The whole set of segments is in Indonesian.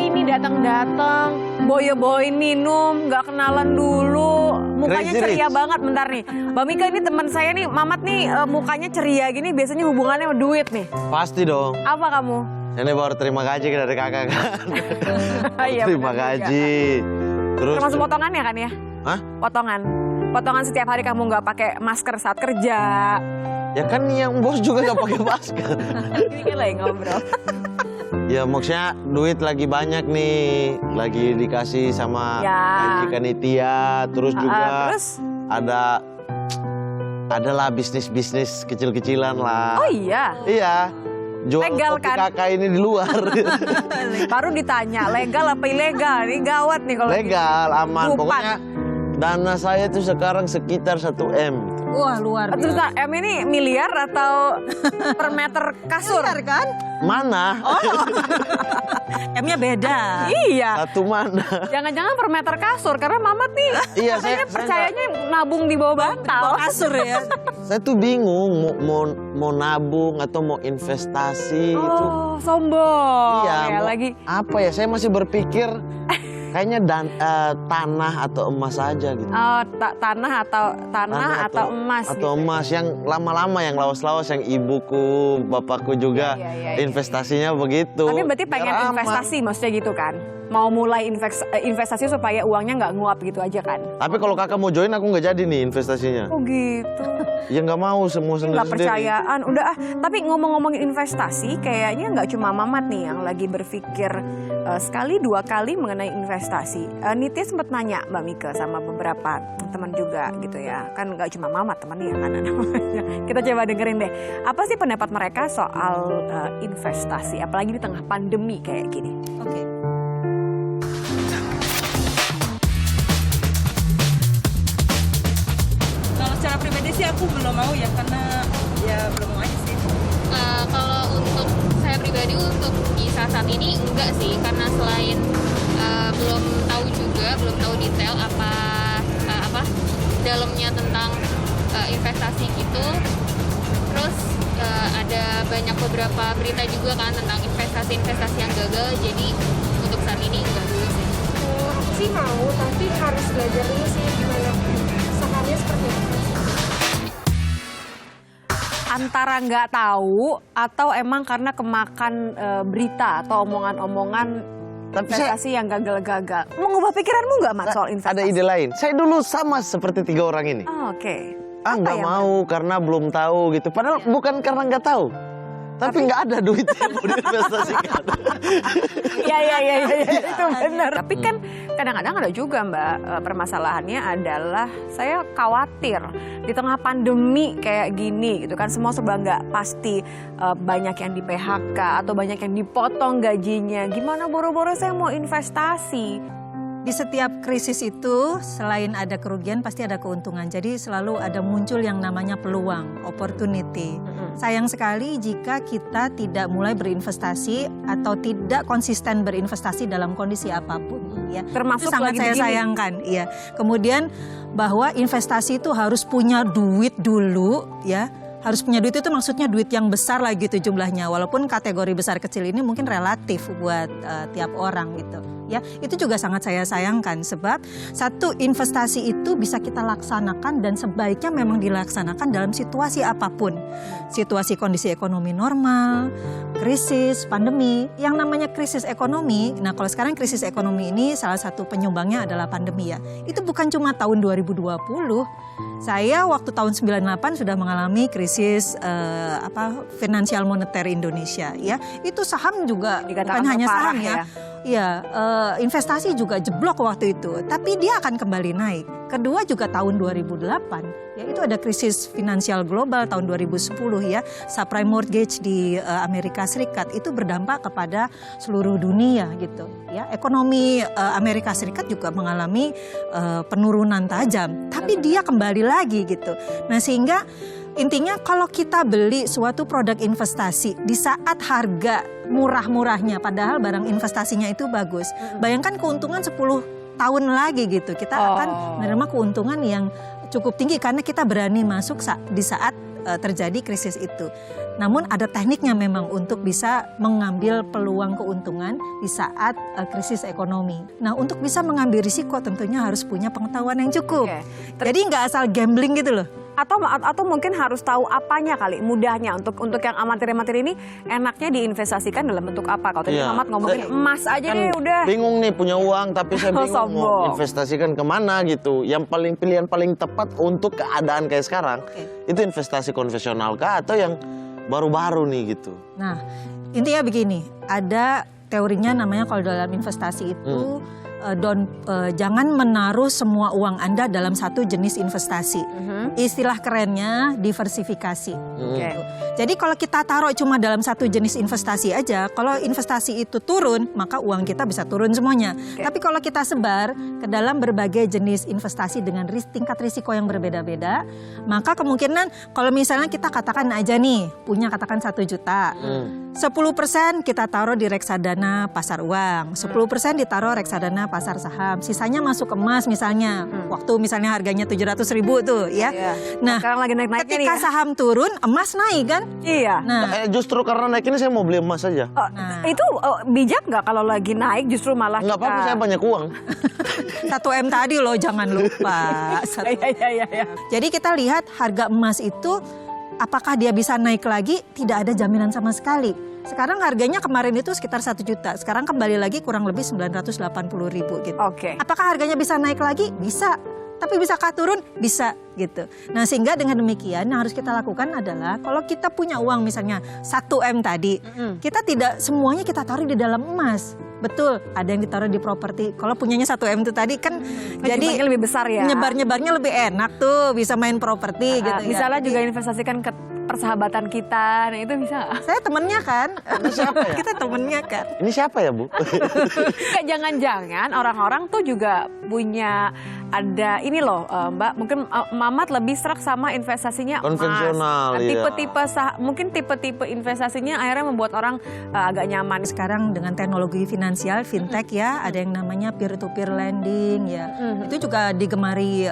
ini datang-datang, boyo-boyin minum, nggak kenalan dulu, mukanya Crazy ceria Rich. banget. Bentar nih, Mbak Mika ini teman saya nih, Mamat nih mukanya ceria gini, biasanya hubungannya sama duit nih. Pasti dong. Apa kamu? Ini baru terima gaji dari kakak kan. Iya, Terima benar juga. gaji. Terus Termasuk potongannya kan ya? Hah? Potongan setiap hari kamu nggak pakai masker saat kerja. Ya kan yang bos juga gak pakai masker. Ini kan lagi ngobrol. Ya maksudnya duit lagi banyak nih, lagi dikasih sama Ya. gaji Kanitia, terus juga Terus? adalah bisnis-bisnis kecil-kecilan lah. Oh iya, Iya, jual Legal kopi kan? kakak ini di luar. baru ditanya legal apa ilegal? Ini gawat nih kalau Legal, aman. Dupan. Pokoknya dana saya tuh sekarang sekitar 1 M. Wah, luar Terus biasa. M ini miliar atau per meter kasur? Miliar kan? Mana? M-nya beda. Iya. Satu mana? Jangan-jangan per meter kasur karena Mamat nih Iya, katanya saya percayanya nabung di bawah bantal. Kasur ya. Saya tuh bingung mau nabung atau mau investasi itu. Oh, sombong. Iya, Ya, mau lagi apa ya? Saya masih berpikir kayaknya tanah atau emas aja gitu. tanah atau emas atau gitu. emas yang lama-lama, yang lawas-lawas, yang ibuku, bapakku juga Iya. investasinya begitu. Tapi berarti pengen Biar aman. investasi maksudnya gitu kan? Mau mulai investasi supaya uangnya nggak nguap gitu aja kan? Tapi kalau kakak mau join aku nggak jadi nih investasinya. Oh gitu. Ya nggak mau, semua Nggak sendiri-sendiri. percayaan. Udah tapi ngomong-ngomongin investasi, kayaknya nggak cuma Mamat nih yang lagi berpikir sekali dua kali mengenai investasi. Nitya sempat nanya Mbak Mika sama beberapa teman juga gitu ya. Kan nggak cuma Mamat temannya kan ada namanya. Kita coba dengerin deh. Apa sih pendapat mereka soal investasi, apalagi di tengah pandemi kayak gini? Oke. Kalau secara pribadi sih aku belum mau ya, karena ya belum mau aja sih. Kalau untuk saya pribadi untuk di saat ini enggak sih, karena selain belum tahu juga, belum tahu detail apa dalamnya tentang investasi gitu. Terus ada banyak beberapa berita juga kan tentang investasi yang gagal, jadi untuk saat ini enggak dulu sih. Aku sih mau, tapi harus belajar dulu sih gimana sahamnya seperti apa. Antara nggak tahu atau emang karena kemakan berita atau omongan-omongan Tapi investasi yang gagal-gagal. Mengubah pikiranmu nggak Mat soal investasi? Ada ide lain. Saya dulu sama seperti 3 orang ini. Oh, oke. Nggak ya, mau karena belum tahu gitu. Padahal bukan karena nggak tahu. Tapi nggak ada duit yang mau diinvestasikan. Iya, itu benar. Tapi kan kadang-kadang ada juga Mbak, permasalahannya adalah saya khawatir di tengah pandemi kayak gini gitu kan, semua serba nggak pasti, banyak yang di PHK atau banyak yang dipotong gajinya. Gimana boro-boro saya mau investasi? Di setiap krisis itu selain ada kerugian pasti ada keuntungan. Jadi selalu ada muncul yang namanya peluang, opportunity. Sayang sekali jika kita tidak mulai berinvestasi atau tidak konsisten berinvestasi dalam kondisi apapun. Ya. Termasuk itu sangat lagi saya begini. sayangkan. Iya. Kemudian bahwa investasi itu harus punya duit dulu, ya. Harus punya duit itu maksudnya duit yang besar lah gitu jumlahnya. Walaupun kategori besar kecil ini mungkin relatif buat tiap orang gitu. Ya, itu juga sangat saya sayangkan sebab satu, investasi itu bisa kita laksanakan dan sebaiknya memang dilaksanakan dalam situasi apapun. Situasi kondisi ekonomi normal, krisis, pandemi. Yang namanya krisis ekonomi, nah kalau sekarang krisis ekonomi ini salah satu penyumbangnya adalah pandemi ya. Itu bukan cuma tahun 2020. Saya waktu tahun 98 sudah mengalami krisis finansial moneter Indonesia ya. Itu saham juga Dikatakan bukan hanya terparah saham ya. Iya, investasi juga jeblok waktu itu, tapi dia akan kembali naik. Kedua juga tahun 2008, ya itu ada krisis finansial global tahun 2010 ya, subprime mortgage di Amerika Serikat itu berdampak kepada seluruh dunia gitu. Ya, ekonomi Amerika Serikat juga mengalami penurunan tajam, tapi dia kembali lagi gitu. Nah sehingga intinya kalau kita beli suatu produk investasi di saat harga murah-murahnya padahal barang investasinya itu bagus. Bayangkan keuntungan 10 tahun lagi gitu. Kita akan menerima keuntungan yang cukup tinggi karena kita berani masuk di saat terjadi krisis itu. Namun ada tekniknya memang untuk bisa mengambil peluang keuntungan di saat krisis ekonomi. Nah, untuk bisa mengambil risiko tentunya harus punya pengetahuan yang cukup. Oke. Jadi nggak asal gambling gitu loh. Atau mungkin harus tahu apanya kali mudahnya untuk yang amatir-amatir ini enaknya diinvestasikan dalam bentuk apa? Kalau tadi Iya. Mamat ngomongin emas aja Kan deh udah. bingung nih punya uang tapi saya bingung mau Sombong. investasikan kemana gitu. Yang pilihan paling tepat untuk keadaan kayak sekarang itu investasi konvensional kah atau yang baru-baru nih gitu. Nah, intinya begini, ada teorinya namanya kalau dalam investasi itu jangan menaruh semua uang Anda dalam satu jenis investasi. Istilah kerennya diversifikasi. Oke. Jadi kalau kita taruh cuma dalam satu jenis investasi aja, kalau investasi itu turun, maka uang kita bisa turun semuanya. Tapi kalau kita sebar ke dalam berbagai jenis investasi dengan tingkat risiko yang berbeda-beda, maka kemungkinan kalau misalnya kita katakan aja nih, punya katakan 1 juta. 10% kita taruh di reksadana pasar uang, 10% ditaruh reksadana pasar saham, sisanya masuk emas misalnya. Waktu misalnya harganya 700.000 tuh ya. Iya. Nah, Sekarang lagi naik-naiknya nih ketika ya. saham turun, emas naik kan? Iya. Nah, Justru karena naik ini saya mau beli emas saja. Itu bijak nggak kalau lagi naik justru malah Nggak apa-apa, saya banyak uang. 1 M tadi loh, jangan lupa. Iya. Jadi kita lihat harga emas itu apakah dia bisa naik lagi, tidak ada jaminan sama sekali. Sekarang harganya kemarin itu sekitar 1 juta, sekarang kembali lagi kurang lebih 980.000 gitu. Oke. Apakah harganya bisa naik lagi? Bisa. Tapi bisakah turun? Bisa gitu. Nah, sehingga dengan demikian yang harus kita lakukan adalah kalau kita punya uang misalnya 1 M tadi, kita tidak semuanya kita taruh di dalam emas. Betul, ada yang ditaruh di properti. Kalau punyanya 1 M itu tadi kan jadi Jumlahnya lebih besar ya. nyebar-nyebarnya lebih enak tuh, bisa main properti gitu. Misalnya ya. juga investasikan ke persahabatan kita, nah itu bisa. Saya temennya kan. Ini siapa ya? Kita temennya kan. Ini siapa ya, Bu? Kayak jangan-jangan orang-orang tuh juga punya ada ini loh Mbak, mungkin Mamat lebih serak sama investasinya emas. Konvensional, Nah, iya. mungkin tipe-tipe investasinya akhirnya membuat orang agak nyaman. Sekarang dengan teknologi finansial, fintech ya, ada yang namanya peer-to-peer lending ya. Itu juga digemari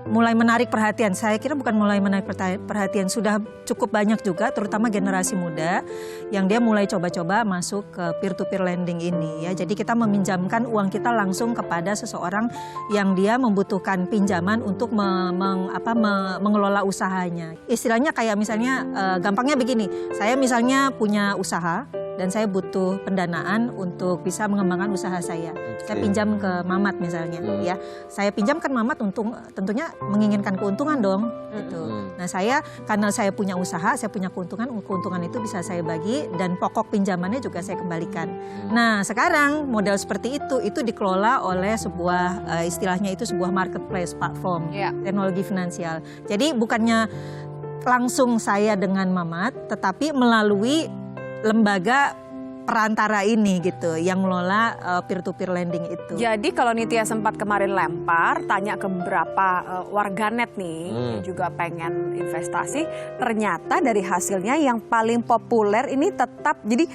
mulai menarik perhatian. Saya kira bukan mulai menarik perhatian, sudah cukup banyak juga terutama generasi muda yang dia mulai coba-coba masuk ke peer-to-peer lending ini ya. Jadi kita meminjamkan uang kita langsung kepada seseorang yang dia membutuhkan pinjaman untuk mengelola usahanya. Istilahnya kayak misalnya gampangnya begini, saya misalnya punya usaha dan saya butuh pendanaan untuk bisa mengembangkan usaha saya. Saya pinjam ke Mamat misalnya ya. Saya pinjamkan Mamat untuk tentunya menginginkan keuntungan dong gitu. Nah, karena saya punya usaha, saya punya keuntungan itu bisa saya bagi dan pokok pinjamannya juga saya kembalikan. Nah, sekarang model seperti itu dikelola oleh sebuah istilahnya itu sebuah marketplace platform teknologi finansial. Jadi bukannya langsung saya dengan Mamat, tetapi melalui lembaga perantara ini gitu yang mengelola peer-to-peer lending itu. Jadi kalau Nitya sempat kemarin lempar, tanya ke beberapa warganet nih yang juga pengen investasi, ternyata dari hasilnya yang paling populer ini tetap, jadi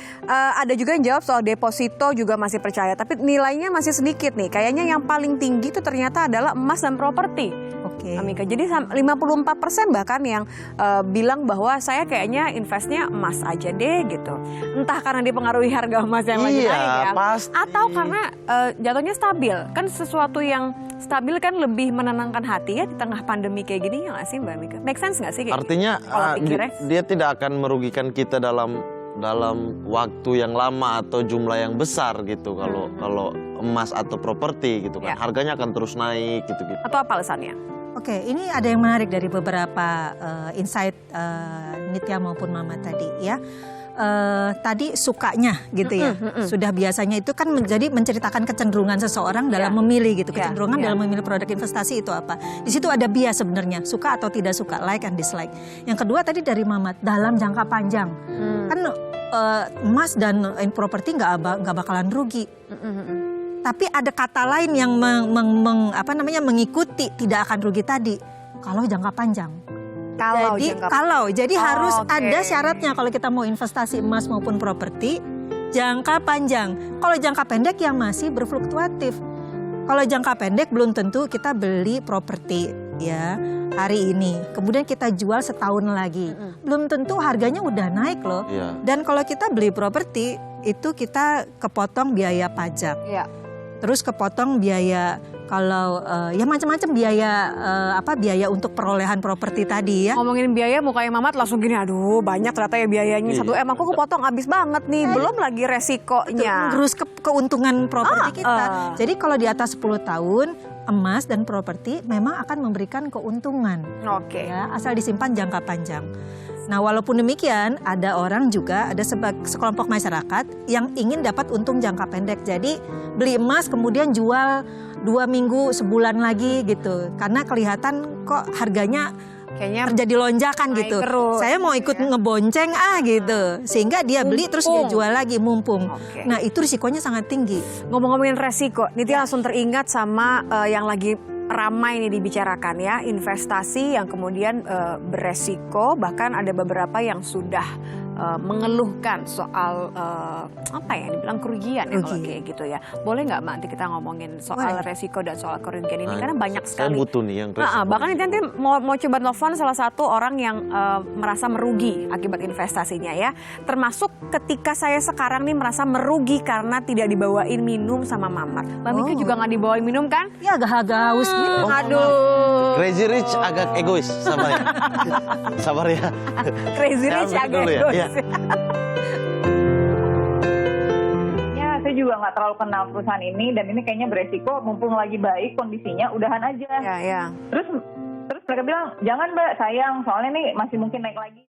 ada juga yang jawab soal deposito juga masih percaya, tapi nilainya masih sedikit nih. Kayaknya yang paling tinggi itu ternyata adalah emas dan properti. Oke. Amika, jadi 54% bahkan yang bilang bahwa saya kayaknya investnya emas aja deh gitu. Entah karena dipengaruhi harga emas yang lagi Iya, naik ya, pasti. atau karena jatuhnya stabil. Kan sesuatu yang stabil kan lebih menenangkan hati ya di tengah pandemi kayak gini, ya nggak sih Mbak Mika? Make sense nggak sih? Kayak Artinya pola pikirnya? dia tidak akan merugikan kita dalam waktu yang lama atau jumlah yang besar gitu kalau emas atau properti gitu kan. Ya. Harganya akan terus naik gitu-gitu. Atau apa alasannya? Oke, ini ada yang menarik dari beberapa insight Nitya maupun Mama tadi ya. Tadi sukanya gitu ya. Sudah biasanya itu kan menceritakan kecenderungan seseorang dalam memilih gitu. Kecenderungan dalam memilih produk investasi itu apa. Di situ ada bias sebenarnya, suka atau tidak suka, like and dislike. Yang kedua tadi dari Mamat, dalam jangka panjang. Kan emas dan properti nggak bakalan rugi. Tapi ada kata lain yang mengikuti tidak akan rugi tadi. Kalau jangka panjang. Jadi harus ada syaratnya kalau kita mau investasi emas maupun properti jangka panjang. Kalau jangka pendek yang masih berfluktuatif. Kalau jangka pendek belum tentu kita beli properti ya hari ini, kemudian kita jual setahun lagi, belum tentu harganya udah naik loh. Iya. Dan kalau kita beli properti itu kita kepotong biaya pajak, Iya. terus kepotong biaya kalau ya macam-macam biaya biaya untuk perolehan properti tadi ya. Ngomongin biaya mukanya Mamat langsung gini, aduh banyak ternyata ya biayanya. Iya. 1 M aku kepotong habis banget nih, belum lagi resikonya. Terus keuntungan properti kita. Jadi kalau di atas 10 tahun emas dan properti memang akan memberikan keuntungan. Oke. Ya, asal disimpan jangka panjang. Nah, walaupun demikian, ada orang juga, ada sekelompok masyarakat yang ingin dapat untung jangka pendek. Jadi beli emas kemudian jual 2 minggu, sebulan lagi gitu. Karena kelihatan kok harganya Kayaknya terjadi lonjakan naik gitu. terus, Saya mau ikut ngebonceng gitu. Sehingga dia beli terus dia Mumpung. jual lagi mumpung. Oke. Nah, itu risikonya sangat tinggi. ngomong-ngomongin resiko, Nitya langsung teringat sama yang lagi ramai nih dibicarakan ya, investasi yang kemudian beresiko, bahkan ada beberapa yang sudah mengeluhkan soal apa ya dibilang kerugian ya kalau kayak gitu ya. Boleh nggak Mbak nanti kita ngomongin soal Boleh. resiko dan soal kerugian ini Nah, karena banyak Saya sekali. butuh nih yang resiko. Bahkan nanti mau coba telepon salah satu orang yang merasa merugi akibat investasinya ya. Termasuk ketika saya sekarang nih merasa merugi karena tidak dibawain minum sama Mamat. Mbak Mika juga nggak dibawain minum kan? Ya agak haus gitu. Aduh. Crazy Rich agak egois, sabar ya. Sabar ya. Crazy Saya Rich ambil agak dulu ya, egois. iya. Ya, saya juga nggak terlalu kenal perusahaan ini dan ini kayaknya beresiko. Mumpung lagi baik kondisinya, udahan aja. Ya, ya. Terus mereka bilang jangan Mbak, sayang soalnya nih masih mungkin naik lagi.